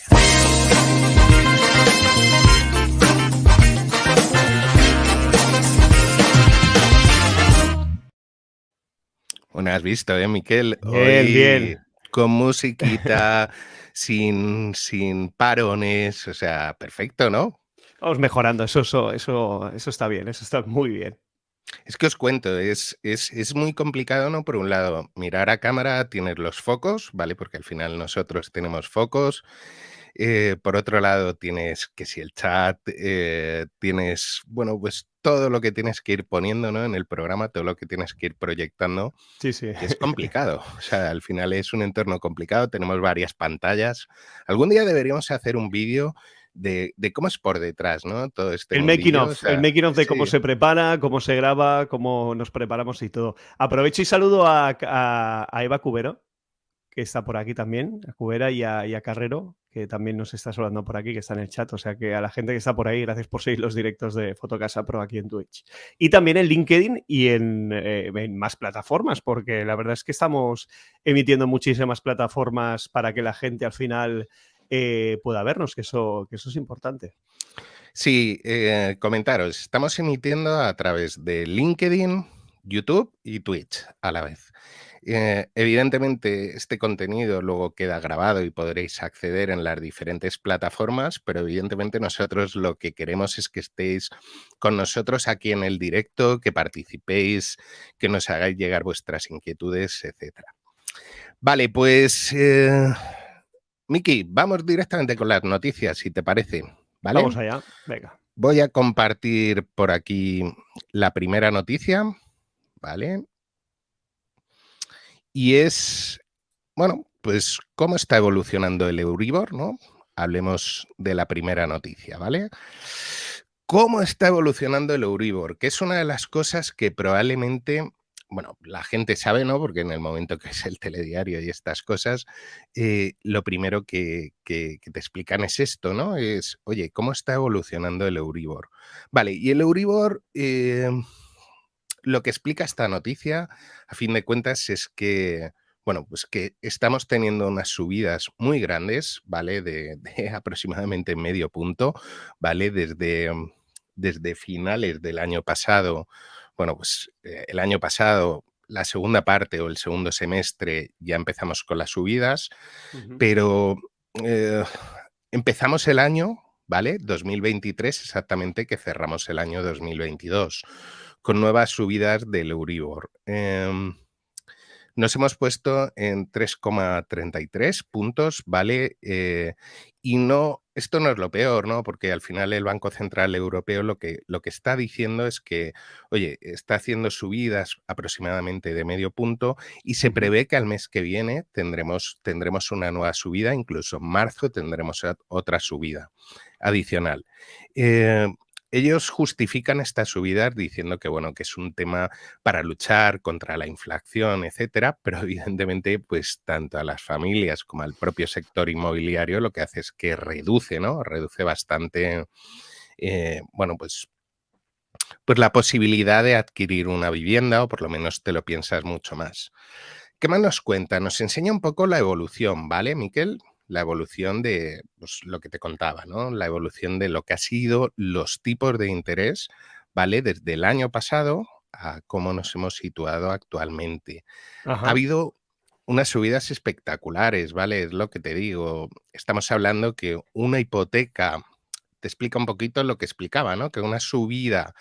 inmobiliaria. Bueno, has visto, Miquel, Bien, hoy bien. con musiquita, sin parones, o sea, perfecto, ¿no? Vamos mejorando, eso está bien, eso está muy bien. Es que os cuento, es muy complicado, ¿no? Por un lado, mirar a cámara, tienes los focos, ¿vale? Porque al final nosotros tenemos focos. Por otro lado, tienes que si el chat, tienes, bueno, pues todo lo que tienes que ir poniendo, ¿no? En el programa, todo lo que tienes que ir proyectando, Sí, sí. que es complicado. O sea, al final es un entorno complicado, tenemos varias pantallas. Algún día deberíamos hacer un vídeo de cómo es por detrás, ¿no? Todo este El making mundillo, o of, el sea, making of de cómo sí. se prepara, cómo se graba, cómo nos preparamos y todo. Aprovecho y saludo a Eva Cubero, que está por aquí también, a Cubera y a Carrero, que también nos está saludando por aquí, que está en el chat. O sea que a la gente que está por ahí, gracias por seguir los directos de Fotocasa Pro aquí en Twitch. Y también en LinkedIn y en más plataformas, porque la verdad es que estamos emitiendo muchísimas plataformas para que la gente al final pueda vernos, que eso es importante. Sí, comentaros, estamos emitiendo a través de LinkedIn, YouTube y Twitch a la vez. Evidentemente, este contenido luego queda grabado y podréis acceder en las diferentes plataformas, pero evidentemente nosotros lo que queremos es que estéis con nosotros aquí en el directo, que participéis, que nos hagáis llegar vuestras inquietudes, etcétera. Vale, pues, Miki, vamos directamente con las noticias, si te parece, ¿vale? Vamos allá, venga. Voy a compartir por aquí la primera noticia, ¿vale? Y es, bueno, pues cómo está evolucionando el Euribor, ¿no? Hablemos de la primera noticia, ¿vale? ¿Cómo está evolucionando el Euribor? Que es una de las cosas que probablemente, bueno, la gente sabe, ¿no? Porque en el momento que es el telediario y estas cosas, lo primero que te explican es esto, ¿no? Es, oye, ¿cómo está evolucionando el Euribor? Vale, y el Euribor, lo que explica esta noticia, a fin de cuentas, es que, bueno, pues que estamos teniendo unas subidas muy grandes, ¿vale? De aproximadamente medio punto, ¿vale? Desde finales del año pasado, bueno, pues el año pasado, la segunda parte o el segundo semestre ya empezamos con las subidas, pero eh, empezamos el año, ¿vale? 2023 exactamente, que cerramos el año 2022 con nuevas subidas del Euribor. Nos hemos puesto en 3,33 puntos, ¿vale? Y no, esto no es lo peor, ¿no? Porque al final el Banco Central Europeo lo que está diciendo es que, oye, está haciendo subidas aproximadamente de medio punto y se prevé que al mes que viene tendremos una nueva subida, incluso en marzo tendremos otra subida adicional. Eh, Ellos justifican estas subidas diciendo que, bueno, que es un tema para luchar contra la inflación, etcétera, pero evidentemente, pues tanto a las familias como al propio sector inmobiliario lo que hace es que reduce, ¿no? Reduce bastante, bueno, pues la posibilidad de adquirir una vivienda o por lo menos te lo piensas mucho más. ¿Qué más nos cuenta? Nos enseña un poco la evolución, ¿vale, Miquel? La evolución de pues, lo que te contaba, ¿no? La evolución de lo que ha sido los tipos de interés, ¿vale? Desde el año pasado a cómo nos hemos situado actualmente. Ha Ajá. habido unas subidas espectaculares, ¿vale? Es lo que te digo. Estamos hablando que una hipoteca, te explica un poquito lo que explicaba, ¿no? Que una subida,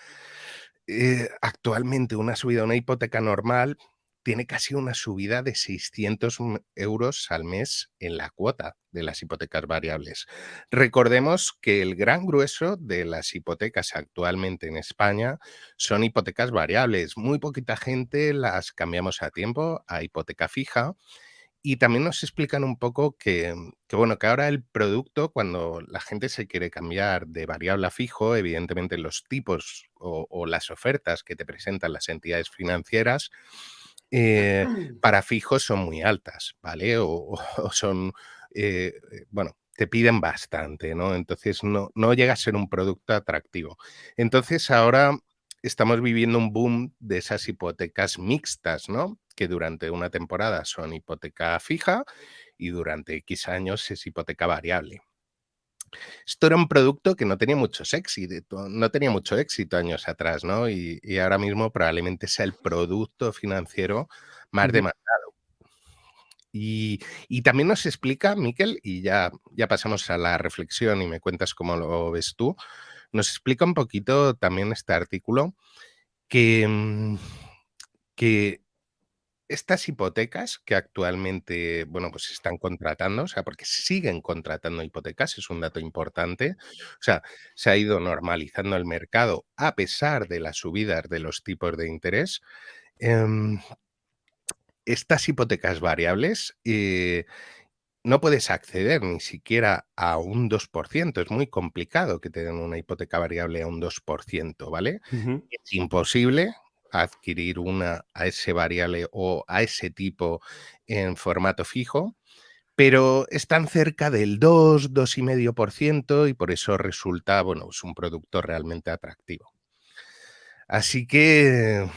actualmente una subida, una hipoteca normal tiene casi una subida de 600 euros al mes en la cuota de las hipotecas variables. Recordemos que el gran grueso de las hipotecas actualmente en España son hipotecas variables. Muy poquita gente las cambiamos a tiempo a hipoteca fija. Y también nos explican un poco que, bueno, que ahora el producto, cuando la gente se quiere cambiar de variable a fijo, evidentemente los tipos o las ofertas que te presentan las entidades financieras para fijos son muy altas, ¿vale? O son, bueno, te piden bastante, ¿no? Entonces no llega a ser un producto atractivo. Entonces ahora estamos viviendo un boom de esas hipotecas mixtas, ¿no? que durante una temporada son hipoteca fija y durante X años es hipoteca variable. Esto era un producto que no tenía no tenía mucho éxito años atrás, ¿no? Y ahora mismo probablemente sea el producto financiero más Ujú. demandado. Y también nos explica, Miquel, y ya pasamos a la reflexión y me cuentas cómo lo ves tú, nos explica un poquito también este artículo que, que estas hipotecas que actualmente, bueno, pues se están contratando, o sea, porque siguen contratando hipotecas, es un dato importante. O sea, se ha ido normalizando el mercado a pesar de las subidas de los tipos de interés. Em, Estas hipotecas variables, no puedes acceder ni siquiera a un 2%. Es muy complicado que te den una hipoteca variable a un 2%, ¿vale? Ujú. Es imposible adquirir una a ese variable o a ese tipo en formato fijo, pero están cerca del 2,5%, y por eso resulta, bueno, es un producto realmente atractivo. Así que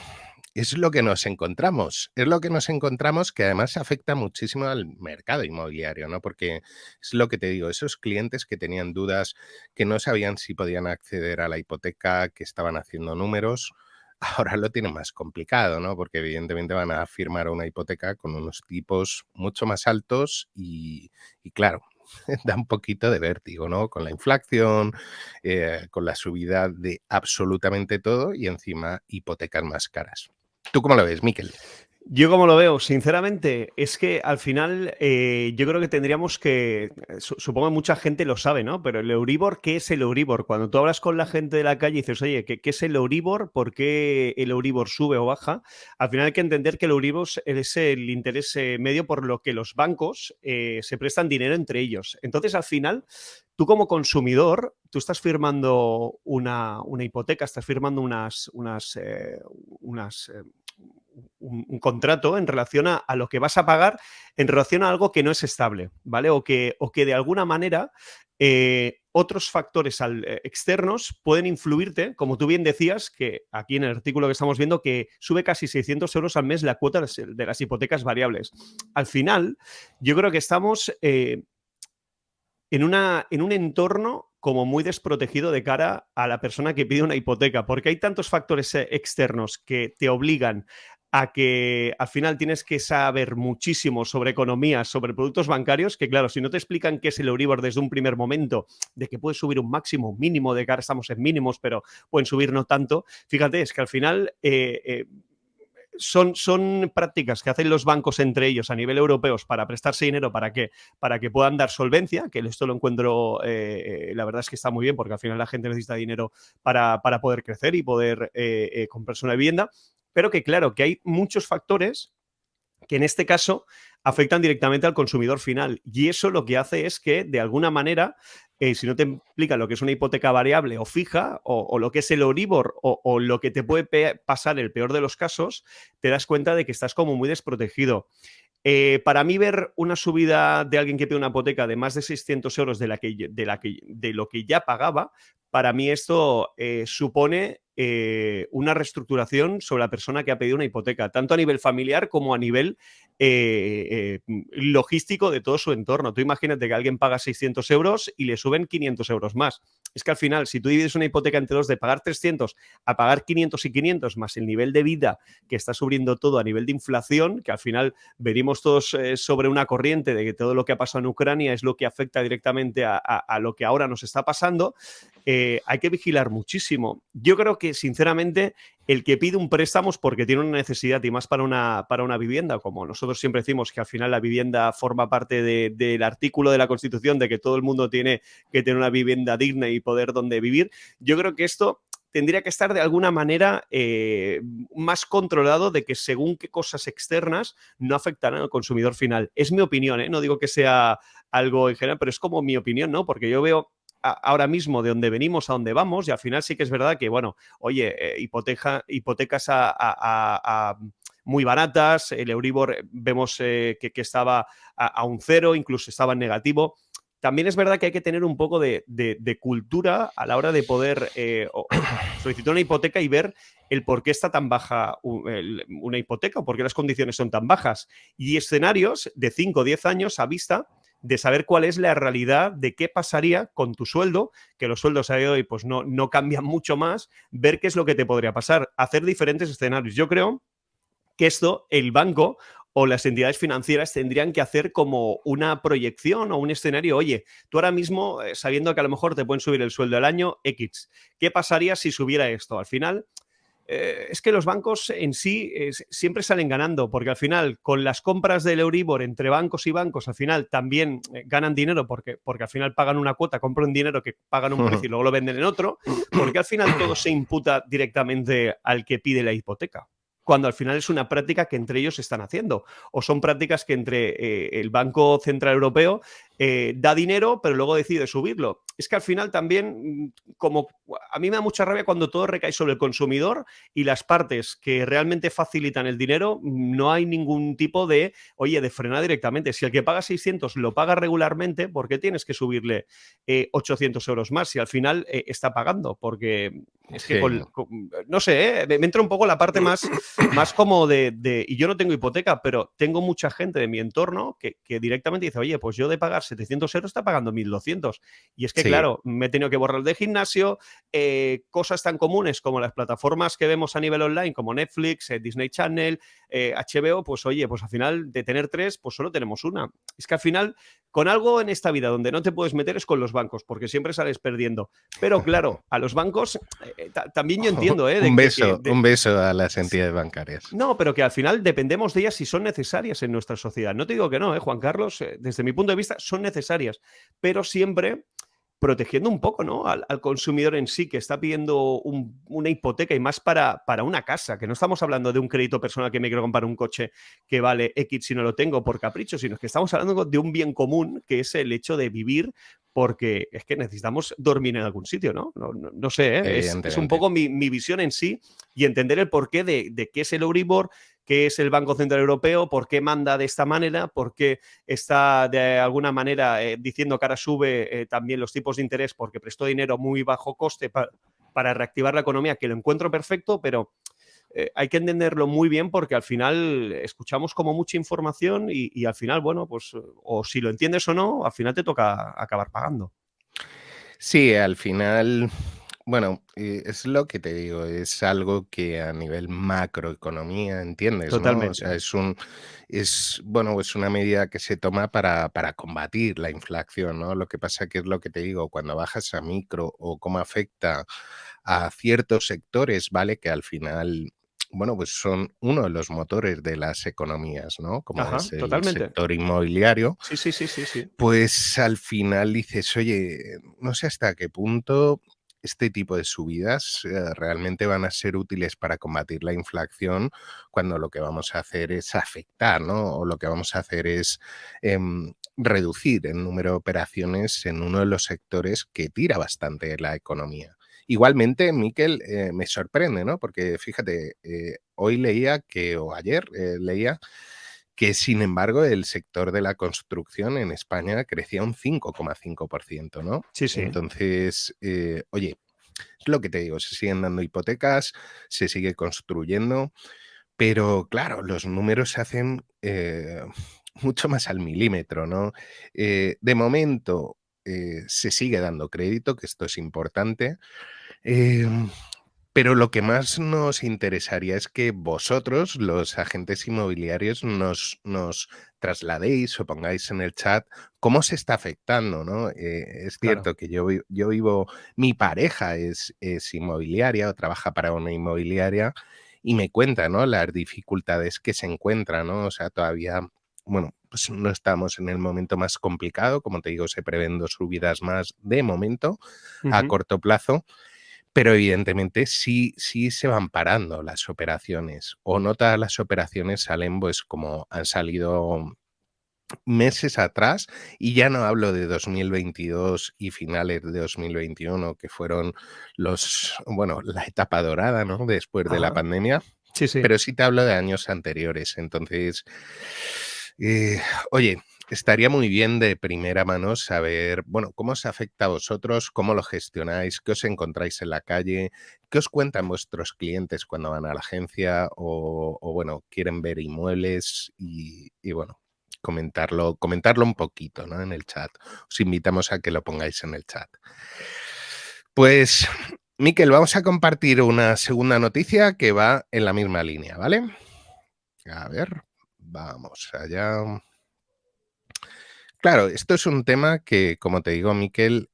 es lo que nos encontramos. Es lo que nos encontramos, que además afecta muchísimo al mercado inmobiliario, ¿no? Porque es lo que te digo, esos clientes que tenían dudas, que no sabían si podían acceder a la hipoteca, que estaban haciendo números, ahora lo tienen más complicado, ¿no? Porque evidentemente van a firmar una hipoteca con unos tipos mucho más altos y claro, da un poquito de vértigo, ¿no? Con la inflación, con la subida de absolutamente todo y encima hipotecas más caras. ¿Tú cómo lo ves, Miquel? Yo como lo veo, sinceramente, es que al final yo creo que tendríamos que, supongo que mucha gente lo sabe, ¿no? Pero el Euribor, ¿qué es el Euribor? Cuando tú hablas con la gente de la calle y dices, oye, ¿qué es el Euribor? ¿Por qué el Euribor sube o baja? Al final hay que entender que el Euribor es el interés medio por lo que los bancos se prestan dinero entre ellos. Entonces, al final, tú como consumidor, tú estás firmando una hipoteca, estás firmando un contrato en relación a lo que vas a pagar en relación a algo que no es estable, ¿vale? O que de alguna manera otros factores externos pueden influirte, como tú bien decías, que aquí en el artículo que estamos viendo, que sube casi 600 euros al mes la cuota de las hipotecas variables. Al final, yo creo que estamos en un entorno como muy desprotegido de cara a la persona que pide una hipoteca, porque hay tantos factores externos que te obligan a que al final tienes que saber muchísimo sobre economía, sobre productos bancarios, que claro, si no te explican qué es el Euribor desde un primer momento, de que puede subir un máximo, un mínimo, de que ahora estamos en mínimos, pero pueden subir no tanto, fíjate, es que al final son prácticas que hacen los bancos entre ellos a nivel europeo para prestarse dinero para que puedan dar solvencia, que esto lo encuentro, la verdad es que está muy bien, porque al final la gente necesita dinero para poder crecer y poder comprarse una vivienda, pero que claro, que hay muchos factores que en este caso afectan directamente al consumidor final. Y eso lo que hace es que, de alguna manera, si no te explica lo que es una hipoteca variable o fija, o lo que es el Euribor, o lo que te puede pasar el peor de los casos, te das cuenta de que estás como muy desprotegido. Para mí, ver una subida de alguien que pide una hipoteca de más de 600 euros de lo que ya pagaba, para mí esto supone una reestructuración sobre la persona que ha pedido una hipoteca, tanto a nivel familiar como a nivel logístico de todo su entorno. Tú imagínate que alguien paga 600 euros y le suben 500 euros más. Es que al final, si tú divides una hipoteca entre dos, de pagar 300 a pagar 500 y 500, más el nivel de vida que está subiendo todo a nivel de inflación, que al final venimos todos sobre una corriente de que todo lo que ha pasado en Ucrania es lo que afecta directamente a lo que ahora nos está pasando, hay que vigilar muchísimo. Yo creo que, sinceramente, el que pide un préstamo es porque tiene una necesidad, y más para una vivienda, como nosotros siempre decimos que al final la vivienda forma parte del artículo de la Constitución de que todo el mundo tiene que tener una vivienda digna y poder donde vivir. Yo creo que esto tendría que estar de alguna manera más controlado, de que según qué cosas externas no afectarán al consumidor final. Es mi opinión, ¿eh? No digo que sea algo en general, pero es como mi opinión, ¿no? Porque yo veo ahora mismo de dónde venimos a dónde vamos, y al final sí que es verdad que, bueno, oye, hipotecas muy baratas, el Euribor vemos que estaba a un cero, incluso estaba en negativo. también es verdad que hay que tener un poco de cultura a la hora de poder solicitar una hipoteca y ver el por qué está tan baja una hipoteca o por qué las condiciones son tan bajas. Y escenarios de 5 o 10 años a vista de saber cuál es la realidad de qué pasaría con tu sueldo, que los sueldos a día de hoy pues no cambian mucho más, ver qué es lo que te podría pasar, hacer diferentes escenarios. Yo creo que esto el banco o las entidades financieras tendrían que hacer como una proyección o un escenario. Oye, tú ahora mismo, sabiendo que a lo mejor te pueden subir el sueldo al año X, ¿qué pasaría si subiera esto? Al final, es que los bancos en sí siempre salen ganando, porque al final, con las compras del Euribor entre bancos y bancos, al final también ganan dinero porque al final pagan una cuota, compran dinero que pagan un precio y luego lo venden en otro, porque al final todo se imputa directamente al que pide la hipoteca, cuando al final es una práctica que entre ellos están haciendo, o son prácticas que entre el Banco Central Europeo da dinero, pero luego decide subirlo. Es que al final también, como a mí me da mucha rabia cuando todo recae sobre el consumidor y las partes que realmente facilitan el dinero, no hay ningún tipo de, oye, de frenar directamente. Si el que paga 600 lo paga regularmente, ¿por qué tienes que subirle 800 euros más si al final está pagando? Porque es que, Sí. no sé, me entra un poco la parte más como y yo no tengo hipoteca, pero tengo mucha gente de mi entorno que directamente dice, oye, pues yo de pagar 700 euros está pagando 1.200. Y es que, Sí. claro, me he tenido que borrar del gimnasio, cosas tan comunes como las plataformas que vemos a nivel online, como Netflix, Disney Channel, HBO, pues oye, pues al final de tener 3, pues solo tenemos una. Es que al final, con algo en esta vida donde no te puedes meter es con los bancos, porque siempre sales perdiendo. Pero claro, a los bancos también yo entiendo, Un beso a las entidades bancarias. No, pero que al final dependemos de ellas si son necesarias en nuestra sociedad. No te digo que no, Juan Carlos, desde mi punto de vista son necesarias, pero siempre protegiendo un poco, ¿no? Al consumidor en sí, que está pidiendo una hipoteca y más para una casa, que no estamos hablando de un crédito personal que me quiero comprar un coche que vale X si no lo tengo por capricho, sino que estamos hablando de un bien común, que es el hecho de vivir, porque es que necesitamos dormir en algún sitio, ¿no? No sé, ¿eh? Es un Evidentemente. poco mi visión en sí y entender el porqué de qué es el Euribor, qué es el Banco Central Europeo, por qué manda de esta manera, por qué está de alguna manera diciendo que ahora sube también los tipos de interés porque prestó dinero a muy bajo coste para reactivar la economía, que lo encuentro perfecto, pero hay que entenderlo muy bien porque al final escuchamos como mucha información y al final, bueno, pues o si lo entiendes o no, al final te toca acabar pagando. Sí, al final, bueno, es lo que te digo, es algo que a nivel macroeconomía, ¿entiendes, no? O Totalmente. sea, bueno, es una medida que se toma para combatir la inflación, ¿no? Lo que pasa que es lo que te digo, cuando bajas a micro o cómo afecta a ciertos sectores, ¿vale? Que al final, bueno, pues son uno de los motores de las economías, ¿no? Como Ajá, es el totalmente. sector inmobiliario, Sí, sí, sí, sí, sí. pues al final dices, oye, no sé hasta qué punto este tipo de subidas realmente van a ser útiles para combatir la inflación cuando lo que vamos a hacer es afectar, ¿no? O lo que vamos a hacer es reducir el número de operaciones en uno de los sectores que tira bastante la economía. Igualmente, Miquel, me sorprende, ¿no? Porque fíjate, hoy leía o ayer leía que, sin embargo, el sector de la construcción en España crecía un 5,5%, ¿no? Sí, sí. Entonces, oye, es lo que te digo, se siguen dando hipotecas, se sigue construyendo, pero claro, los números se hacen mucho más al milímetro, ¿no? De momento se sigue dando crédito, que esto es importante, em, pero lo que más nos interesaría es que vosotros, los agentes inmobiliarios, nos trasladéis o pongáis en el chat cómo se está afectando, ¿no? Es Claro. cierto que yo vivo, mi pareja es inmobiliaria o trabaja para una inmobiliaria y me cuenta, ¿no? Las dificultades que se encuentran, ¿no? O sea, todavía, bueno, pues no estamos en el momento más complicado, como te digo, se prevén 2 subidas más de momento a Ujú. corto plazo, pero evidentemente sí se van parando las operaciones, o no todas las operaciones salen, pues, como han salido meses atrás, y ya no hablo de 2022 y finales de 2021, que fueron la etapa dorada, ¿no?, después de la Ajá. pandemia, Sí, sí. pero sí te hablo de años anteriores. Entonces, eh, oye, estaría muy bien de primera mano saber, bueno, cómo os afecta a vosotros, cómo lo gestionáis, qué os encontráis en la calle, qué os cuentan vuestros clientes cuando van a la agencia o bueno, quieren ver inmuebles y bueno, comentarlo un poquito, ¿no? En el chat. Os invitamos a que lo pongáis en el chat. Pues, Miquel, vamos a compartir una segunda noticia que va en la misma línea, ¿vale? A ver, vamos allá. Claro, esto es un tema que, como te digo, Miquel,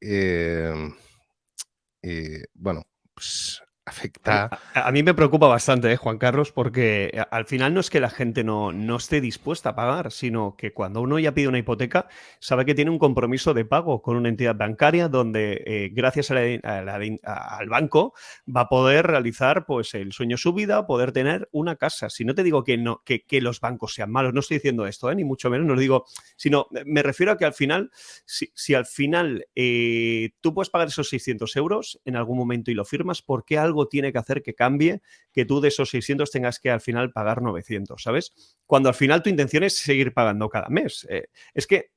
bueno, pues afecta. A mí me preocupa bastante, Juan Carlos, porque al final no es que la gente no esté dispuesta a pagar, sino que cuando uno ya pide una hipoteca, sabe que tiene un compromiso de pago con una entidad bancaria donde, gracias al banco, va a poder realizar pues, el sueño de su vida, poder tener una casa. Si no te digo que, no, que los bancos sean malos, no estoy diciendo esto, ni mucho menos, no lo digo, sino me refiero a que al final, si al final tú puedes pagar esos 600 euros en algún momento y lo firmas, ¿por qué algo tiene que hacer que cambie, que tú de esos 600 tengas que al final pagar 900, ¿sabes? Cuando al final tu intención es seguir pagando cada mes. Es que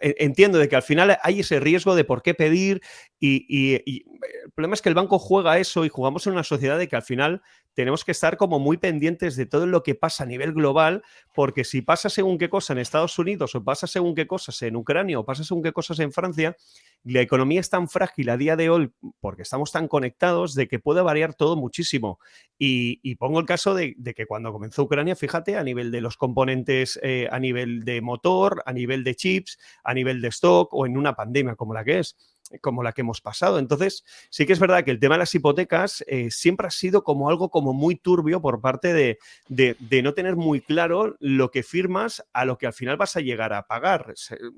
entiendo de que al final hay ese riesgo de por qué pedir y el problema es que el banco juega eso y jugamos en una sociedad de que al final tenemos que estar como muy pendientes de todo lo que pasa a nivel global, porque si pasa según qué cosa en Estados Unidos o pasa según qué cosas en Ucrania o pasa según qué cosas en Francia, la economía es tan frágil a día de hoy porque estamos tan conectados de que puede variar todo muchísimo. Y pongo el caso de que cuando comenzó Ucrania, fíjate, a nivel de los componentes, a nivel de motor, a nivel de chips, a nivel de stock o en una pandemia como la que es, como la que hemos pasado. Entonces, sí que es verdad que el tema de las hipotecas siempre ha sido como algo como muy turbio por parte de no tener muy claro lo que firmas a lo que al final vas a llegar a pagar,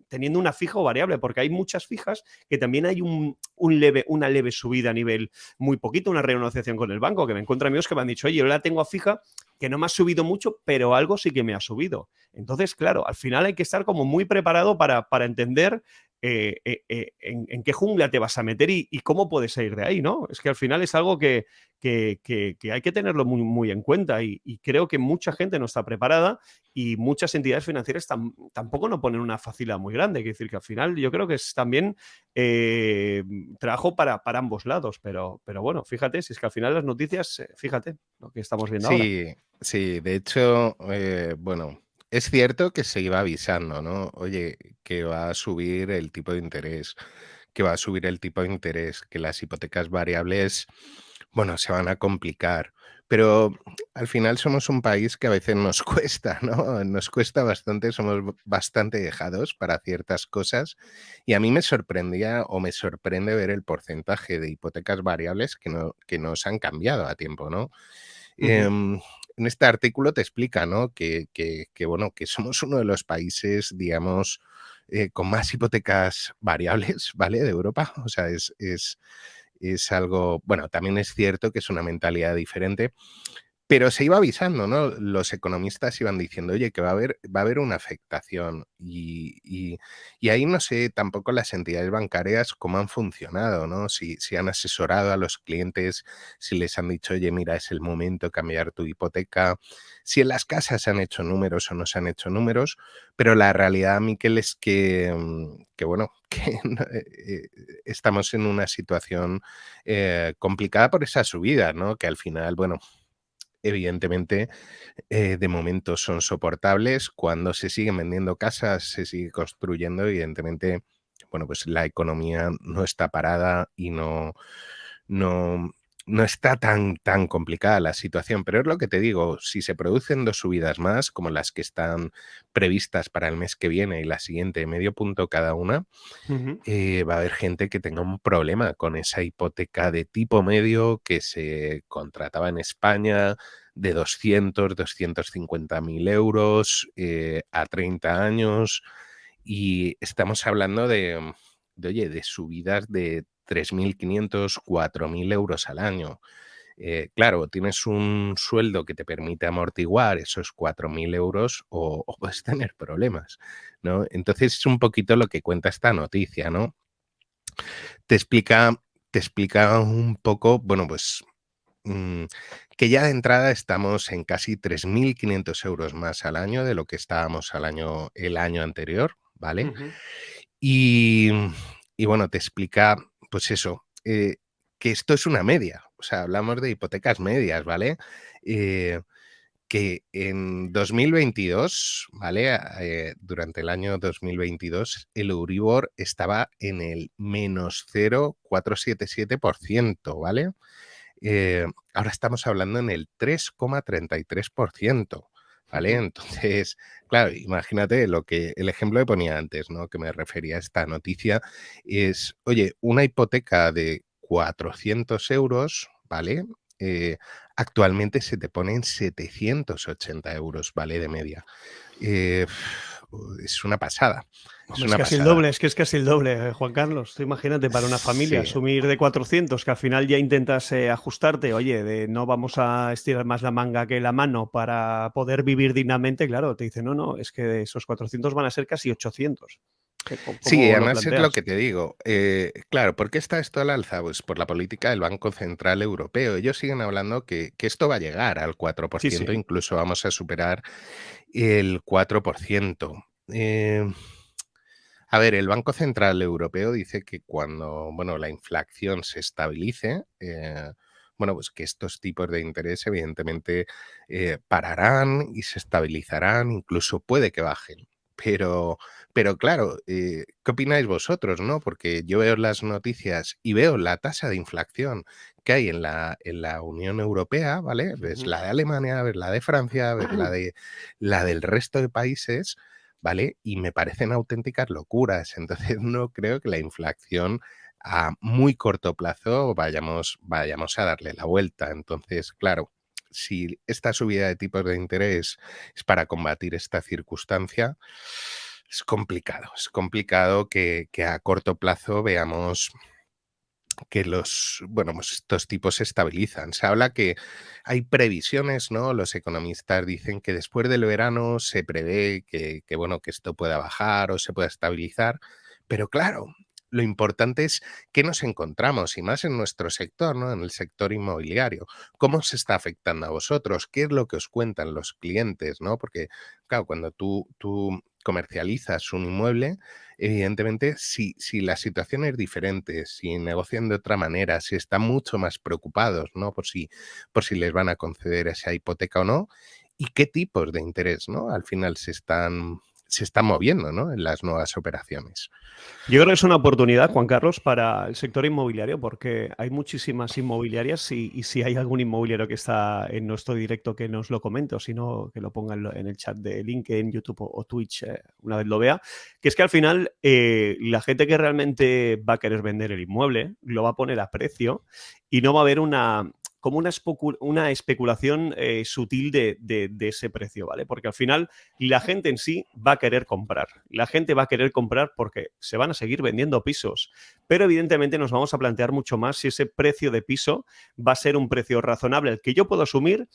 teniendo una fija o variable, porque hay muchas fijas que también hay una leve subida a nivel muy poquito, una renegociación con el banco, que me encuentro amigos que me han dicho, oye, yo la tengo a fija, que no me ha subido mucho, pero algo sí que me ha subido. Entonces, claro, al final hay que estar como muy preparado para entender en qué jungla te vas a meter y cómo puedes salir de ahí, ¿no? Es que al final es algo que hay que tenerlo muy, muy en cuenta y creo que mucha gente no está preparada y muchas entidades financieras tampoco no ponen una facilidad muy grande. Quiere decir que al final yo creo que es también trabajo para ambos lados, pero bueno, fíjate, si es que al final las noticias, fíjate lo que estamos viendo ahora. Sí, sí, de hecho, bueno, es cierto que se iba avisando, ¿no? Oye, que va a subir el tipo de interés, que va a subir el tipo de interés, que las hipotecas variables, bueno, se van a complicar. Pero al final somos un país que a veces nos cuesta, ¿no? Nos cuesta bastante, somos bastante dejados para ciertas cosas. Y a mí me sorprendía o me sorprende ver el porcentaje de hipotecas variables que no se han cambiado a tiempo, ¿no? Ujú. En este artículo te explica, ¿no? Bueno, que somos uno de los países, digamos, con más hipotecas variables, ¿vale? De Europa. O sea, es algo, bueno, también es cierto que es una mentalidad diferente, pero se iba avisando, ¿no? Los economistas iban diciendo, oye, que va a haber una afectación. Y ahí no sé tampoco las entidades bancarias cómo han funcionado, ¿no? Si han asesorado a los clientes, si les han dicho, oye, mira, es el momento de cambiar tu hipoteca, si en las casas se han hecho números o no se han hecho números, pero la realidad, Miquel, es que bueno, que estamos en una situación complicada por esa subida, ¿no? Que al final, bueno, evidentemente, de momento son soportables. Cuando se siguen vendiendo casas, se sigue construyendo, evidentemente, bueno, pues la economía no está parada y no, no está tan complicada la situación. Pero es lo que te digo, si se producen 2 subidas más, como las que están previstas para el mes que viene y la siguiente, medio punto cada una, Ujú. va a haber gente que tenga un problema con esa hipoteca de tipo medio que se contrataba en España de 250.000 euros a 30 años y estamos hablando oye, de subidas de 3.500, 4.000 euros al año. Claro, tienes un sueldo que te permite amortiguar esos 4.000 euros o puedes tener problemas, ¿no? Entonces es un poquito lo que cuenta esta noticia, ¿no? Te explica, te explica un poco, bueno, pues mm, que ya de entrada estamos en casi 3.500 euros más al año de lo que estábamos el año anterior, ¿vale? Ujú. Y, y bueno, te explica, pues eso, que esto es una media, o sea, hablamos de hipotecas medias, ¿vale? Eh, que en 2022, ¿vale? Durante el año 2022, el Euribor estaba en el menos 0,477%, ¿vale? Ahora estamos hablando en el 3,33%, ¿vale? Ujú. Entonces, claro, imagínate el ejemplo que ponía antes, ¿no? Que me refería a esta noticia, es, oye, una hipoteca de 400 euros, ¿vale? Eh, Actualmente se te pone en 780 euros, ¿vale? De media. Eh, es una pasada, es Hombre, es una casi el pasada. doble, es casi el doble, Juan Carlos. Tú imagínate para una familia Sí. asumir de 400, que al final ya intentas ajustarte, oye, de no vamos a estirar más la manga que la mano para poder vivir dignamente, claro, te dicen, no, no, es que esos 400 van a ser casi 800. Sí, ¿Cómo lo además es lo planteas? que te digo. Claro, ¿por qué está esto al alza? Pues por la política del Banco Central Europeo. Ellos siguen hablando que esto va a llegar al cuatro por Sí, ciento, sí. incluso vamos a superar el 4%. A ver, el Banco Central Europeo dice que cuando, bueno, la inflación se estabilice, bueno, pues que estos tipos de interés evidentemente pararán y se estabilizarán, incluso puede que bajen. Pero, pero claro, ¿qué opináis vosotros, no? Porque yo veo las noticias y veo la tasa de inflación que hay en la Unión Europea, ¿vale? Ves Ujú. la de Alemania, ves la de Francia, ves la del resto de países, ¿vale? Y me parecen auténticas locuras. Entonces no creo que la inflación a muy corto plazo vayamos a darle la vuelta. Entonces, claro, si esta subida de tipos de interés es para combatir esta circunstancia, es complicado que a corto plazo veamos que bueno, pues estos tipos se estabilizan. Se habla que hay previsiones, ¿no? Los economistas dicen que después del verano se prevé bueno, que esto pueda bajar o se pueda estabilizar, pero claro, lo importante es qué nos encontramos y más en nuestro sector, ¿no? En el sector inmobiliario. ¿Cómo se está afectando a vosotros? ¿Qué es lo que os cuentan los clientes, ¿no? Porque, claro, cuando tú comercializas un inmueble, evidentemente, si la situación es diferente, si negocian de otra manera, si están mucho más preocupados, ¿no? Por si les van a conceder esa hipoteca o no, y qué tipos de interés, ¿no? Al final se están moviendo, ¿no? En las nuevas operaciones. Yo creo que es una oportunidad, Juan Carlos, para el sector inmobiliario, porque hay muchísimas inmobiliarias y si hay algún inmobiliario que está en nuestro directo que nos lo comente, o si no, que lo ponga en el chat de LinkedIn, YouTube o Twitch una vez lo vea, que es que al final la gente que realmente va a querer vender el inmueble lo va a poner a precio y no va a haber como una especulación sutil de ese precio, ¿vale? Porque al final la gente en sí va a querer comprar. La gente va a querer comprar porque se van a seguir vendiendo pisos. Pero evidentemente nos vamos a plantear mucho más si ese precio de piso va a ser un precio razonable el que yo puedo asumir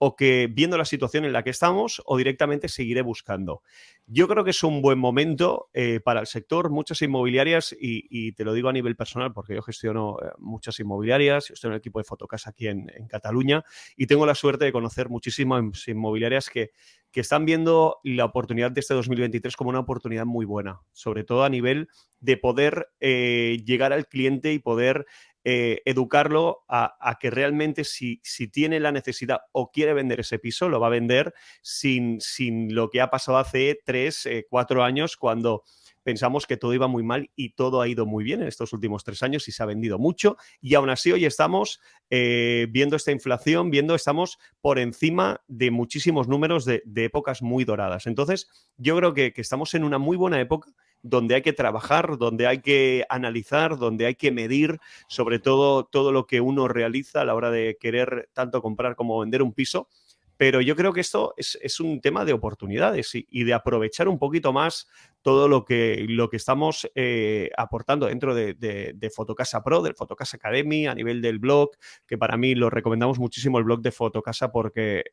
o que viendo la situación en la que estamos o directamente seguiré buscando. Yo creo que es un buen momento para el sector, muchas inmobiliarias y te lo digo a nivel personal porque yo gestiono muchas inmobiliarias, yo estoy en el equipo de Fotocasa aquí en Cataluña y tengo la suerte de conocer muchísimas inmobiliarias que están viendo la oportunidad de este 2023 como una oportunidad muy buena, sobre todo a nivel de poder llegar al cliente y poder educarlo a que realmente si tiene la necesidad o quiere vender ese piso, lo va a vender sin lo que ha pasado hace 3, 4 años cuando pensamos que todo iba muy mal y todo ha ido muy bien en estos últimos 3 años y se ha vendido mucho y aún así hoy estamos viendo esta inflación, estamos por encima de muchísimos números de épocas muy doradas. Entonces, yo creo que estamos en una muy buena época donde hay que trabajar, donde hay que analizar, donde hay que medir sobre todo lo que uno realiza a la hora de querer tanto comprar como vender un piso. Pero yo creo que esto es un tema de oportunidades y de aprovechar un poquito más todo lo que estamos aportando dentro de Fotocasa Pro, del Fotocasa Academy, a nivel del blog, que para mí lo recomendamos muchísimo el blog de Fotocasa porque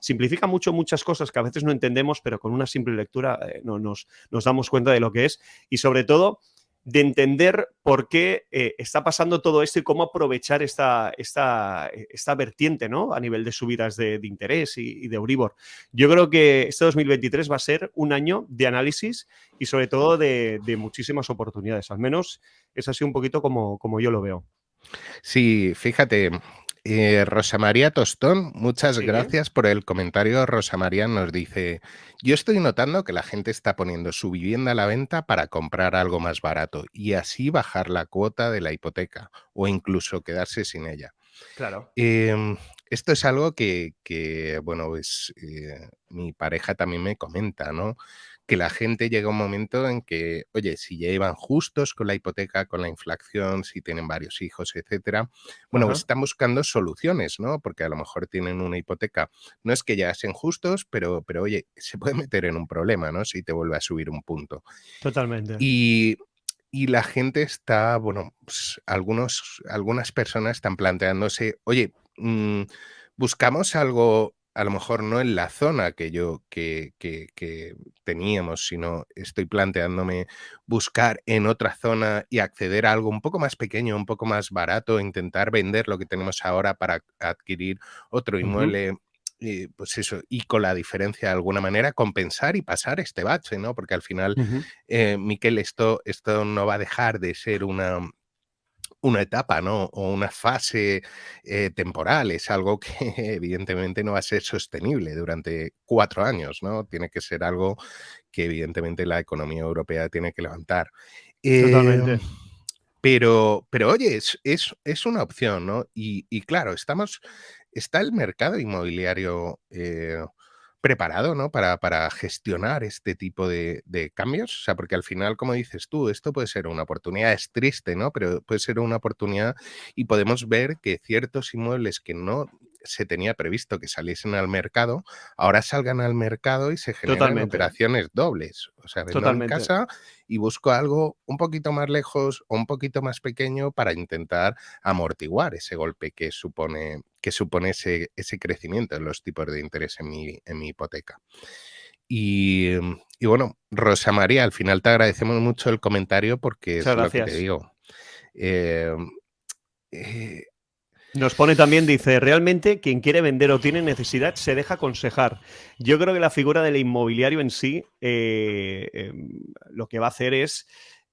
simplifica muchas cosas que a veces no entendemos, pero con una simple lectura nos damos cuenta de lo que es. Y sobre todo, de entender por qué está pasando todo esto y cómo aprovechar esta vertiente, ¿no? A nivel de subidas de interés y de Euribor. Yo creo que este 2023 va a ser un año de análisis y sobre todo de muchísimas oportunidades. Al menos es así un poquito como yo lo veo. Sí, fíjate, Rosa María Tostón, muchas Sí, gracias por el comentario. Rosa María nos dice, yo estoy notando que la gente está poniendo su vivienda a la venta para comprar algo más barato y así bajar la cuota de la hipoteca o incluso quedarse sin ella. claro. Esto es algo que, bueno, pues mi pareja también me comenta, ¿no? Que la gente llega a un momento en que, oye, si ya iban justos con la hipoteca, con la inflación, si tienen varios hijos, etcétera, bueno, pues Ajá. están buscando soluciones, ¿no? Porque a lo mejor tienen una hipoteca, no es que llegasen justos, pero oye, se puede meter en un problema, ¿no? Si te vuelve a subir un punto. Totalmente. Y, y la gente está, bueno, pues algunas personas están planteándose, oye, buscamos algo, a lo mejor no en la zona que teníamos, sino estoy planteándome buscar en otra zona y acceder a algo un poco más pequeño, un poco más barato, intentar vender lo que tenemos ahora para adquirir otro Ujú, inmueble. Pues eso, y con la diferencia de alguna manera compensar y pasar este bache, ¿no? Porque al final, ujú. Miquel, esto no va a dejar de ser una etapa, ¿no? O una fase temporal, es algo que evidentemente no va a ser sostenible durante 4 años, ¿no? Tiene que ser algo que evidentemente la economía europea tiene que levantar. Eh, Totalmente. pero oye, es una opción, ¿no? Y claro, está el mercado inmobiliario preparado, ¿no? Para gestionar este tipo de cambios. O sea, porque al final, como dices tú, esto puede ser una oportunidad, es triste, ¿no? Pero puede ser una oportunidad y podemos ver que ciertos inmuebles que no se tenía previsto que saliesen al mercado, ahora salgan al mercado y se generan Totalmente. operaciones dobles. O sea, vendo mi Totalmente. casa y busco algo un poquito más lejos o un poquito más pequeño para intentar amortiguar ese golpe que supone ese crecimiento en los tipos de interés en mi hipoteca. Y bueno, Rosa María, al final te agradecemos mucho el comentario porque Muchas es lo que te gracias. digo. Eh, eh, Nos pone también, dice, realmente quien quiere vender o tiene necesidad se deja aconsejar. Yo creo que la figura del inmobiliario en sí lo que va a hacer es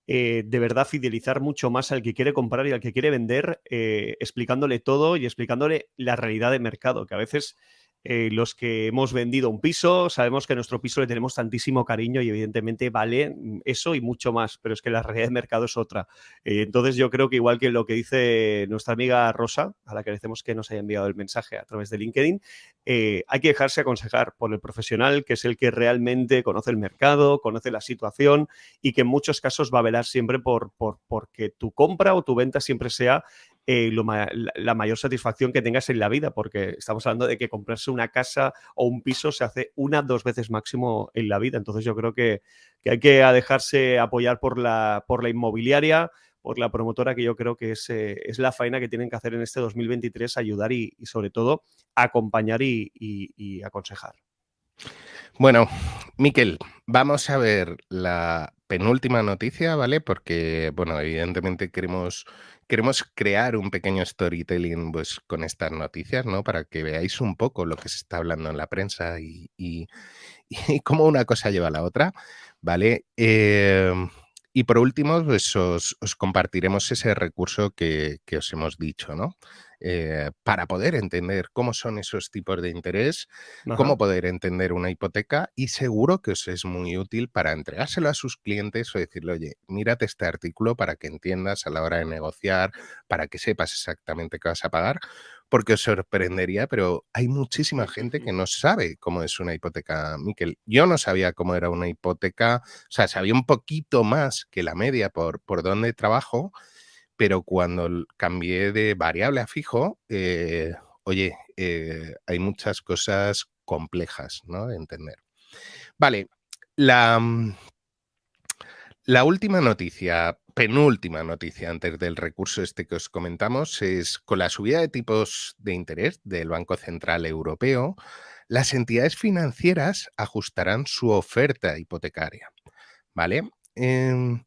de verdad fidelizar mucho más al que quiere comprar y al que quiere vender, explicándole todo y explicándole la realidad de mercado, que a veces los que hemos vendido un piso sabemos que a nuestro piso le tenemos tantísimo cariño y evidentemente vale eso y mucho más, pero es que la realidad de mercado es otra. Entonces yo creo que igual que lo que dice nuestra amiga Rosa, a la que agradecemos que nos haya enviado el mensaje a través de LinkedIn, hay que dejarse aconsejar por el profesional, que es el que realmente conoce el mercado, conoce la situación y que en muchos casos va a velar siempre porque tu compra o tu venta siempre sea la mayor satisfacción que tengas en la vida, porque estamos hablando de que comprarse una casa o un piso se hace 1 o 2 veces máximo en la vida. Entonces yo creo que hay que dejarse apoyar por la inmobiliaria, por la promotora, que yo creo que es la faena que tienen que hacer en este 2023, ayudar y sobre todo acompañar y aconsejar. bueno, Miquel, vamos a ver la penúltima noticia, ¿vale? Porque, bueno, evidentemente queremos crear un pequeño storytelling pues, con estas noticias, ¿no? Para que veáis un poco lo que se está hablando en la prensa y cómo una cosa lleva a la otra, ¿vale? Y por último, pues os compartiremos ese recurso que os hemos dicho, ¿no? Para poder entender cómo son esos tipos de interés, cómo Ajá. poder entender una hipoteca y seguro que os es muy útil para entregárselo a sus clientes o decirle, oye, mírate este artículo para que entiendas a la hora de negociar, para que sepas exactamente qué vas a pagar, porque os sorprendería, pero hay muchísima gente que no sabe cómo es una hipoteca, Miquel. Yo no sabía cómo era una hipoteca, o sea, sabía un poquito más que la media por donde trabajo, pero cuando cambié de variable a fijo, oye, hay muchas cosas complejas, ¿no? De entender. Vale, la, la última noticia, penúltima noticia antes del recurso este que os comentamos es con la subida de tipos de interés del Banco Central Europeo, las entidades financieras ajustarán su oferta hipotecaria, ¿vale? Em,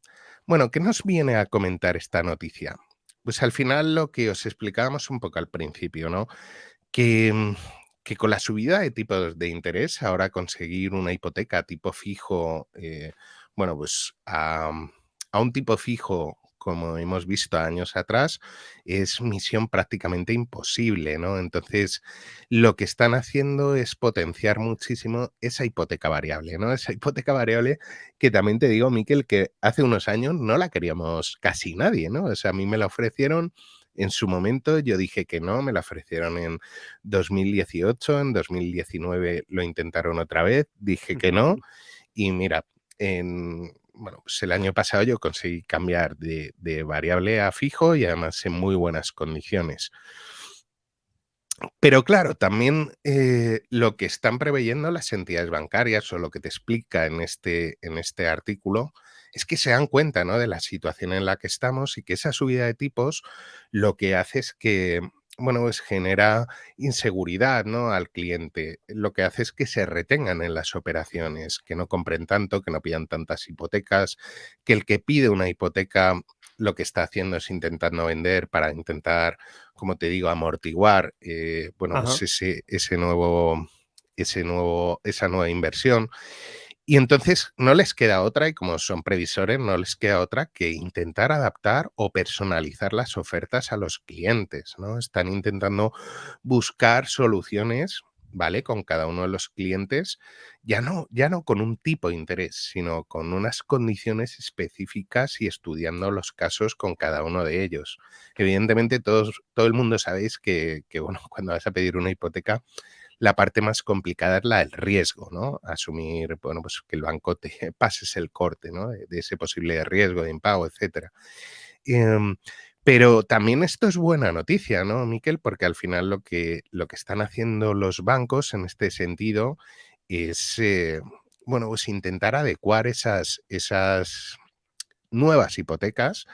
Bueno, ¿qué nos viene a comentar esta noticia? Pues al final lo que os explicábamos un poco al principio, ¿no? Que, que con la subida de tipos de interés, ahora conseguir una hipoteca tipo fijo, bueno, pues a un tipo fijo, como hemos visto años atrás, es misión prácticamente imposible, ¿no? Entonces, lo que están haciendo es potenciar muchísimo esa hipoteca variable, ¿no? Esa hipoteca variable que también te digo, Miquel, que hace unos años no la queríamos casi nadie, ¿no? O sea, a mí me la ofrecieron en su momento, yo dije que no, me la ofrecieron en 2018, en 2019 lo intentaron otra vez, dije que no, Ujú. y mira, bueno, pues el año pasado yo conseguí cambiar de variable a fijo y además en muy buenas condiciones. Pero claro, también lo que están preveyendo las entidades bancarias o lo que te explica en este artículo es que se dan cuenta, ¿no?, de la situación en la que estamos y que esa subida de tipos lo que hace es que, bueno, pues genera inseguridad, ¿no?, al cliente. Lo que hace es que se retengan en las operaciones, que no compren tanto, que no pidan tantas hipotecas, que el que pide una hipoteca lo que está haciendo es intentando vender para intentar, como te digo, amortiguar, bueno, pues Ajá. esa nueva inversión. Y entonces no les queda otra, y como son previsores, no les queda otra que intentar adaptar o personalizar las ofertas a los clientes, ¿no? Están intentando buscar soluciones, ¿vale? Con cada uno de los clientes, ya no con un tipo de interés, sino con unas condiciones específicas y estudiando los casos con cada uno de ellos. Evidentemente, todo el mundo sabéis que, bueno, cuando vas a pedir una hipoteca, la parte más complicada es la del riesgo, ¿no? Asumir, bueno, pues que el banco te pases el corte, ¿no? De ese posible riesgo de impago, etcétera. Em, pero también esto es buena noticia, ¿no, Miquel? Porque al final lo que están haciendo los bancos en este sentido es, bueno, pues intentar adecuar esas nuevas hipotecas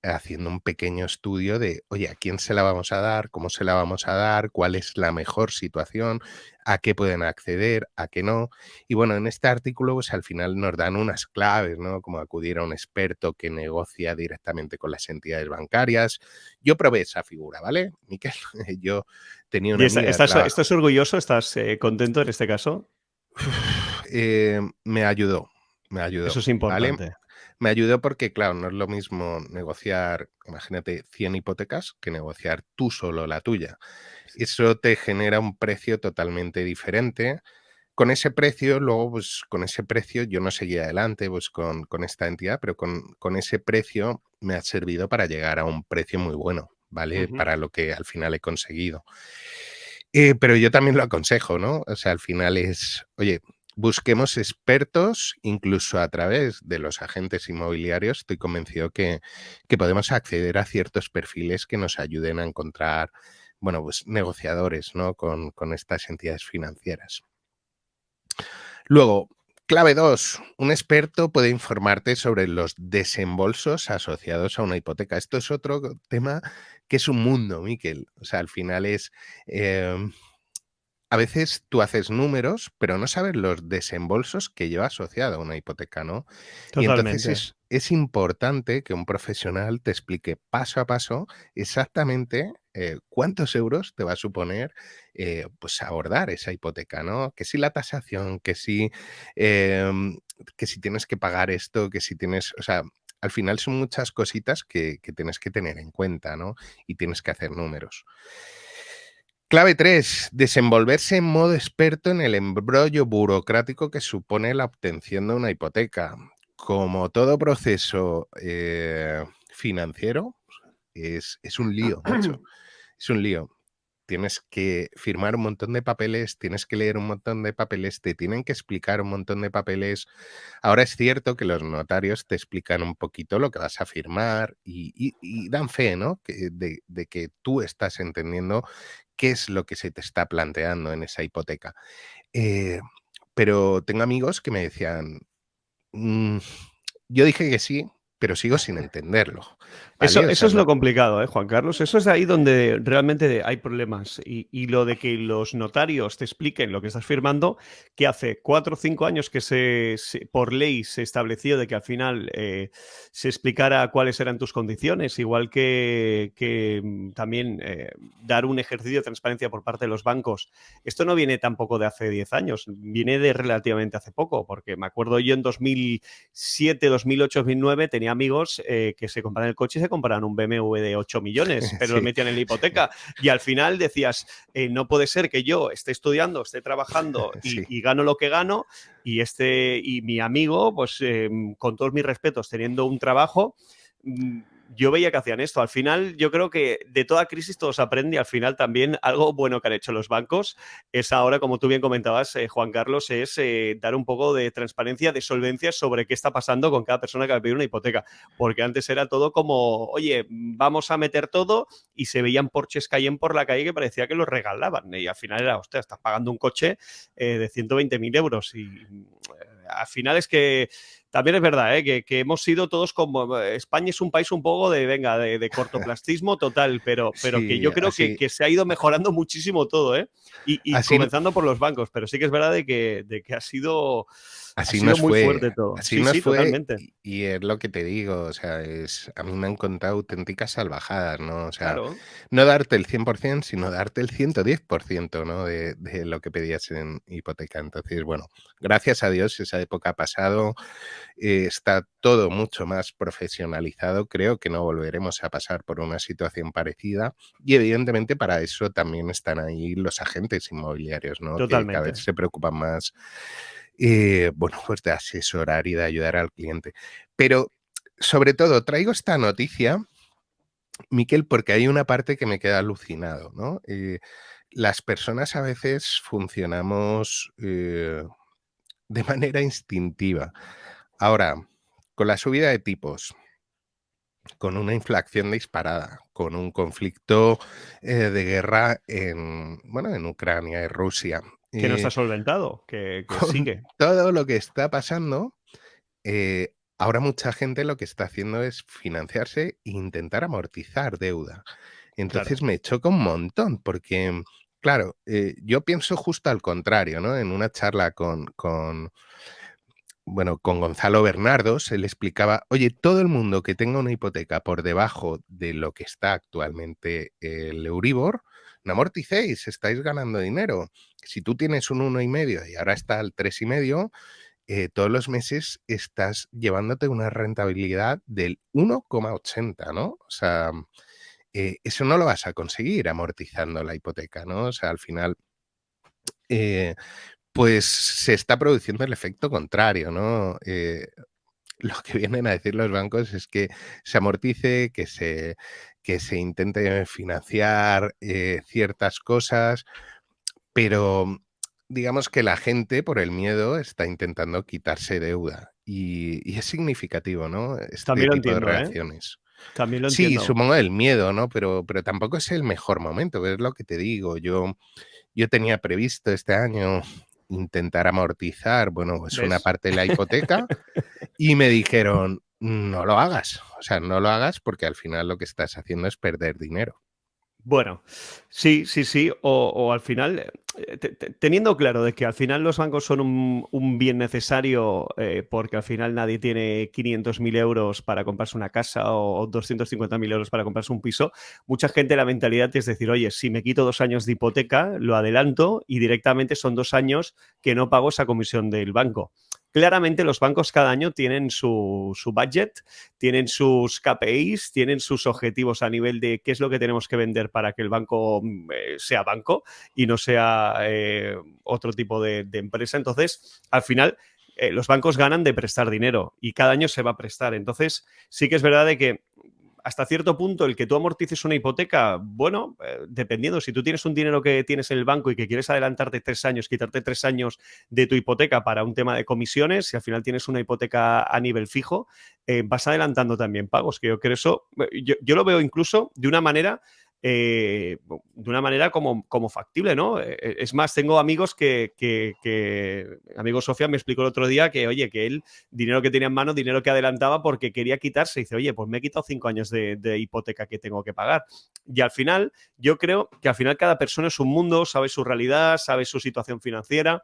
haciendo un pequeño estudio de, oye, ¿a quién se la vamos a dar? ¿Cómo se la vamos a dar? ¿Cuál es la mejor situación? ¿A qué pueden acceder? ¿A qué no? Y bueno, en este artículo, pues al final nos dan unas claves, ¿no? Como acudir a un experto que negocia directamente con las entidades bancarias. Yo probé esa figura, ¿vale, Miquel? Yo tenía ¿Y una amiga de estás orgulloso? ¿Estás contento en este caso? me ayudó, Eso es ¿vale? importante. Me ayudó porque, claro, no es lo mismo negociar, imagínate, 100 hipotecas que negociar tú solo la tuya. Eso te genera un precio totalmente diferente. Con ese precio, luego, pues con ese precio yo no seguía adelante pues, con esta entidad, pero con ese precio me ha servido para llegar a un precio muy bueno, ¿vale? Ujú. Para lo que al final he conseguido. Pero yo también lo aconsejo, ¿no? O sea, al final es, oye, busquemos expertos, incluso a través de los agentes inmobiliarios. Estoy convencido que podemos acceder a ciertos perfiles que nos ayuden a encontrar, bueno, pues negociadores, ¿no? Con estas entidades financieras. Luego, clave 2, un experto puede informarte sobre los desembolsos asociados a una hipoteca. Esto es otro tema que es un mundo, Miquel. O sea, al final es... em, a veces tú haces números, pero no sabes los desembolsos que lleva asociado a una hipoteca, ¿no? Y entonces Totalmente. es importante que un profesional te explique paso a paso exactamente cuántos euros te va a suponer pues abordar esa hipoteca, ¿no? Que si la tasación, que si tienes que pagar esto, que si tienes, o sea, al final son muchas cositas que tienes que tener en cuenta, ¿no? Y tienes que hacer números. Clave 3, desenvolverse en modo experto en el embrollo burocrático que supone la obtención de una hipoteca. Como todo proceso financiero, es un lío, macho. Es un lío. Tienes que firmar un montón de papeles, tienes que leer un montón de papeles, te tienen que explicar un montón de papeles. Ahora es cierto que los notarios te explican un poquito lo que vas a firmar y dan fe, ¿no? De que tú estás entendiendo qué es lo que se te está planteando en esa hipoteca. Eh, pero tengo amigos que me decían, "Mm, yo dije que sí, pero sigo sin entenderlo, Eso, ¿vale? O eso sea, es lo no, complicado, Juan Carlos. Eso es ahí donde realmente hay problemas. Y lo de que los notarios te expliquen lo que estás firmando, que hace 4 o 5 años que por ley se estableció de que al final se explicara cuáles eran tus condiciones, igual que también dar un ejercicio de transparencia por parte de los bancos. Esto no viene tampoco de hace 10 años, viene de relativamente hace poco, porque me acuerdo yo en 2007, 2008, 2009 tenía amigos que se compraban el coche y se compraban un BMW de 8 millones, pero lo sí, metían en la hipoteca. Y al final decías, no puede ser que yo esté estudiando, esté trabajando sí. y gano lo que gano y mi amigo, pues con todos mis respetos, teniendo un trabajo, yo veía que hacían esto. Al final, yo creo que de toda crisis todo se aprende y al final también algo bueno que han hecho los bancos es ahora, como tú bien comentabas, Juan Carlos, es dar un poco de transparencia, de solvencia sobre qué está pasando con cada persona que va a pedir una hipoteca. Porque antes era todo como, oye, vamos a meter todo y se veían Porsches Cayenne por la calle que parecía que los regalaban. Y al final era, hostia, estás pagando un coche de 120.000 euros y al final es que también es verdad, que hemos sido todos como. España es un país un poco de cortoplacismo total, pero que Sí, yo creo así, que se ha ido mejorando muchísimo todo, ¿eh? Y así, comenzando por los bancos, pero sí que es verdad de que ha así sido nos muy fue, fuerte todo. así Sí, nos sí, fue totalmente. y es lo que te digo, o sea, a mí me han contado auténticas salvajadas, ¿no? O sea, Claro, no darte el 100%, sino darte el 110%, ¿no? De lo que pedías en hipoteca. Entonces, bueno, gracias a Dios esa época ha pasado, está todo mucho más profesionalizado, creo que no volveremos a pasar por una situación parecida y evidentemente para eso también están ahí los agentes inmobiliarios, ¿no? Que cada vez totalmente. se preocupan más, bueno, pues de asesorar y de ayudar al cliente. Pero sobre todo traigo esta noticia, Miquel, porque hay una parte que me queda alucinado, ¿no? Las personas a veces funcionamos de manera instintiva. Ahora, con la subida de tipos, con una inflación disparada, con un conflicto de guerra bueno, en Ucrania y Rusia, Que no está eh, solventado, que con sigue. todo lo que está pasando, ahora mucha gente lo que está haciendo es financiarse e intentar amortizar deuda. Claro. Entonces me choca un montón porque, claro, yo pienso justo al contrario, ¿no? En una charla bueno, con Gonzalo Bernardo se le explicaba, oye, todo el mundo que tenga una hipoteca por debajo de lo que está actualmente el Euribor, no amorticéis, estáis ganando dinero. Si tú tienes un 1,5 y ahora está al 3,5, todos los meses estás llevándote una rentabilidad del 1,80, ¿no? O sea, eso no lo vas a conseguir amortizando la hipoteca, ¿no? O sea, al final, eh, pues se está produciendo el efecto contrario, ¿no? Lo que vienen a decir los bancos es que se amortice, que se intente financiar ciertas cosas, pero digamos que la gente, por el miedo, está intentando quitarse deuda. Y es significativo, ¿no? Este También lo tipo de entiendo, ¿eh? reacciones. También lo Sí, entiendo. supongo el miedo, ¿no? Pero tampoco es el mejor momento, es lo que te digo. Yo tenía previsto este año intentar amortizar, bueno, pues una ¿Ves? parte de la hipoteca y me dijeron: "No lo hagas, o sea, no lo hagas porque al final lo que estás haciendo es perder dinero". Bueno, sí, sí, sí. O al final, teniendo claro de que al final los bancos son un bien necesario, porque al final nadie tiene 500.000 euros para comprarse una casa o 250.000 euros para comprarse un piso, mucha gente la mentalidad es decir, oye, si me quito 2 años de hipoteca, lo adelanto y directamente son 2 años que no pago esa comisión del banco. Claramente los bancos cada año tienen su budget, tienen sus KPIs, tienen sus objetivos a nivel de qué es lo que tenemos que vender para que el banco sea banco y no sea otro tipo de empresa. Entonces, al final, los bancos ganan de prestar dinero y cada año se va a prestar. Entonces, sí que es verdad de que hasta cierto punto el que tú amortices una hipoteca, bueno, dependiendo, si tú tienes un dinero que tienes en el banco y que quieres adelantarte 3 años, quitarte 3 años de tu hipoteca para un tema de comisiones, si al final tienes una hipoteca a nivel fijo, vas adelantando también pagos, que yo creo eso, yo lo veo incluso de una manera de una manera como factible, ¿no? Es más, tengo amigos amigo Sofía me explicó el otro día que, oye, que él, dinero que tenía en mano, dinero que adelantaba porque quería quitarse. Y dice, oye, pues me he quitado 5 años de hipoteca que tengo que pagar. Y al final, yo creo que al final cada persona es un mundo, sabe su realidad, sabe su situación financiera,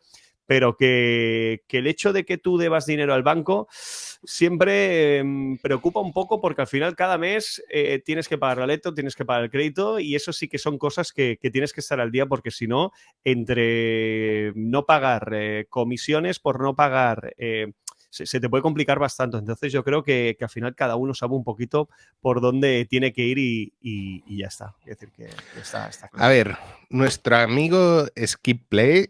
pero que el hecho de que tú debas dinero al banco siempre preocupa un poco porque al final cada mes tienes que pagar la letra, tienes que pagar el crédito y eso sí que son cosas que tienes que estar al día porque si no, entre no pagar comisiones por no pagar... se te puede complicar bastante. Entonces yo creo que al final cada uno sabe un poquito por dónde tiene que ir y ya está. Es decir, que está A claro. ver, nuestro amigo Skip Play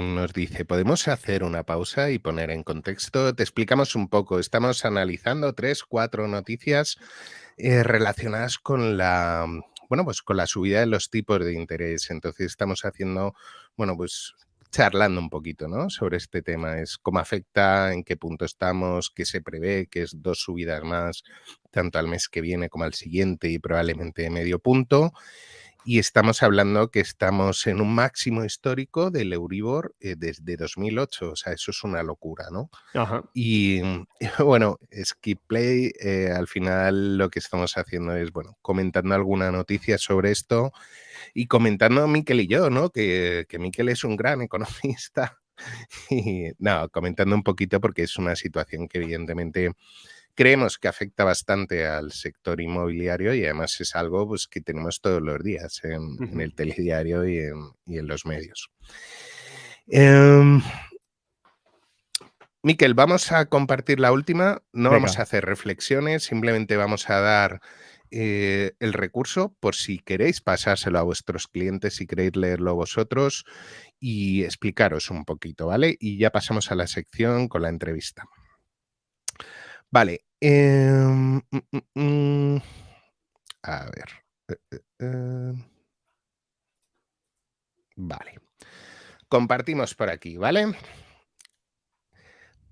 nos dice, ¿podemos hacer una pausa y poner en contexto? Te explicamos un poco. Estamos analizando 3, 4 noticias relacionadas con la, bueno, pues con la subida de los tipos de interés. Entonces estamos haciendo, bueno, pues charlando un poquito, ¿no? Sobre este tema. Es cómo afecta, en qué punto estamos, qué se prevé, que es 2 subidas más, tanto al mes que viene como al siguiente y probablemente medio punto. Y estamos hablando que estamos en un máximo histórico del Euribor desde 2008, o sea, eso es una locura, ¿no? Ajá. Y bueno, Skip Play, al final lo que estamos haciendo es, bueno, comentando alguna noticia sobre esto y comentando a Miquel y yo, ¿no? Que Miquel es un gran economista y no, comentando un poquito porque es una situación que evidentemente creemos que afecta bastante al sector inmobiliario y además es algo pues, que tenemos todos los días en el telediario y en los medios. Miquel, vamos a compartir la última, no Venga. vamos a hacer reflexiones, simplemente vamos a dar el recurso por si queréis pasárselo a vuestros clientes, si queréis leerlo vosotros y explicaros un poquito, ¿vale? Y ya pasamos a la sección con la entrevista. Vale. A ver. Vale. Compartimos por aquí, ¿vale?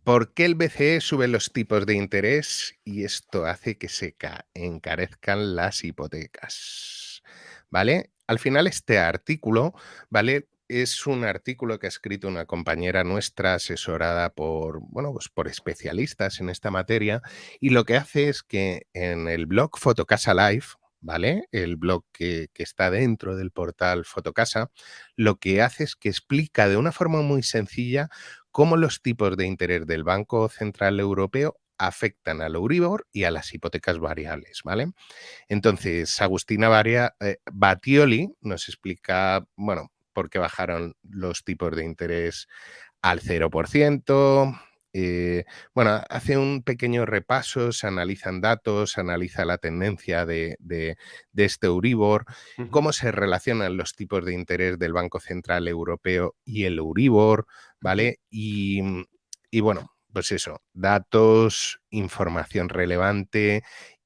¿Por qué el BCE sube los tipos de interés y esto hace que se encarezcan las hipotecas? ¿Vale? Al final este artículo, ¿vale? Es un artículo que ha escrito una compañera nuestra asesorada por, bueno, pues por especialistas en esta materia y lo que hace es que en el blog Fotocasa Live, ¿vale? El blog que está dentro del portal Fotocasa, lo que hace es que explica de una forma muy sencilla cómo los tipos de interés del Banco Central Europeo afectan al Euribor y a las hipotecas variables, ¿vale? Entonces, Agustina Battioli nos explica, bueno, por qué bajaron los tipos de interés al 0%. Bueno, hace un pequeño repaso, se analizan datos, se analiza la tendencia de este Euribor, cómo se relacionan los tipos de interés del Banco Central Europeo y el Euribor, ¿vale? Y bueno, pues eso, datos, información relevante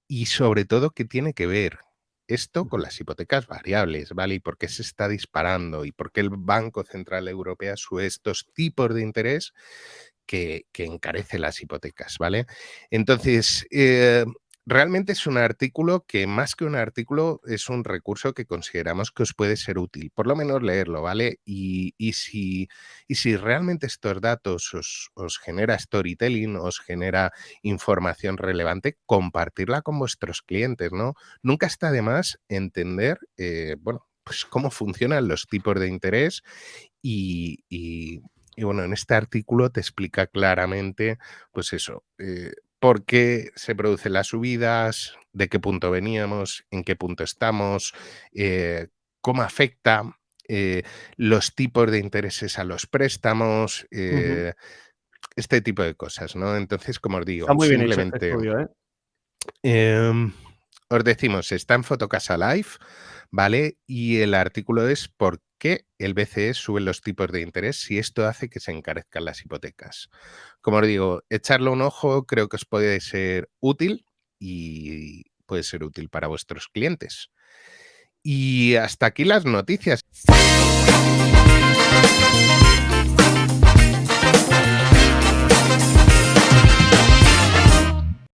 y sobre todo qué tiene que ver esto con las hipotecas variables, ¿vale? Y por qué se está disparando y por qué el Banco Central Europeo sube estos tipos de interés que encarece las hipotecas, ¿vale? Entonces, realmente es un artículo que más que un artículo es un recurso que consideramos que os puede ser útil, por lo menos leerlo, ¿vale? Y si realmente estos datos os genera storytelling, os genera información relevante, compartirla con vuestros clientes, ¿no? Nunca está de más entender, bueno, pues cómo funcionan los tipos de interés y bueno, en este artículo te explica claramente, pues eso, por qué se producen las subidas, de qué punto veníamos, en qué punto estamos, cómo afecta los tipos de intereses a los préstamos, este tipo de cosas, ¿no? Entonces, como os Está digo, muy bien hecho este simplemente estudio, ¿eh? os decimos, está en Fotocasa Live, ¿vale? Y el artículo es por qué el BCE sube los tipos de interés si esto hace que se encarezcan las hipotecas. Como os digo, echarle un ojo creo que os puede ser útil y puede ser útil para vuestros clientes. Y hasta aquí las noticias.